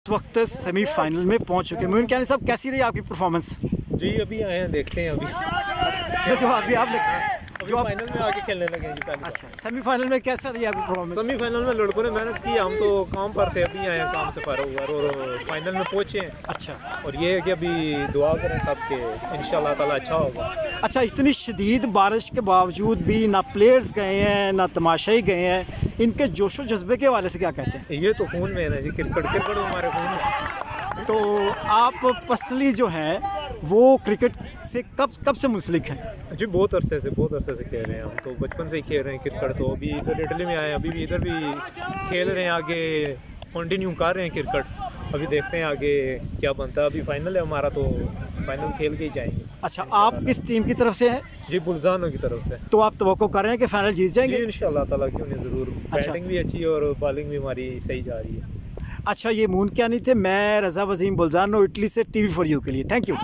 इस वक्त सेमीफाइनल में पहुंच चुके हैं। मोइन कैनी साहब, कैसी रही आपकी परफॉर्मेंस? जी अभी आए हैं, देखते हैं अभी जो अभी आप जो फाइनल में आके खेलने लगे हैं जी पहली बार। अच्छा, सेमीफाइनल में कैसा रही आपकी परफॉर्मेंस? सेमीफाइनल में लड़कों ने मेहनत की, हम तो काम पर थे, अभी आए हैं काम से फारग हुआ और फाइनल में पहुंचे हैं। अच्छा और ये है कि अभी दुआ करें सबके, इंशाल्लाह ताला अच्छा होगा। अच्छा, इतनी शदीद बारिश के बावजूद भी ना प्लेयर्स गए हैं ना तमाशाई गए हैं, इनके जोशो जज्बे के हवाले से क्या कहते हैं? ये तो खून में है जी, क्रिकेट हमारे खून में। तो आप पर्सनली जो है वो क्रिकेट से कब से मुंसलिक हैं? जी बहुत अरसे से खेल रहे हैं हम तो, बचपन से ही खेल रहे हैं क्रिकेट। तो अभी इधर इटली में आए हैं, अभी भी इधर भी खेल रहे हैं, आगे कंटिन्यू कर रहे हैं क्रिकेट। अभी देखते हैं आगे क्या बनता है। अभी फाइनल है हमारा, तो फाइनल खेल के ही जाएंगे। अच्छा, आप किस टीम की तरफ से हैं? जी बुल्जानो की तरफ से। तो आप तवक्को कर रहे हैं कि फाइनल जीत जी जाएंगे? इंशाल्लाह ताला, क्यों नहीं, ज़रूर। अच्छा। बैटिंग भी अच्छी है और बॉलिंग भी हमारी सही जा रही है। अच्छा, ये मून क्या नहीं थे, मैं रज़ा वसीम बुल्जानो, इटली से, TV4U के लिए। Thank you.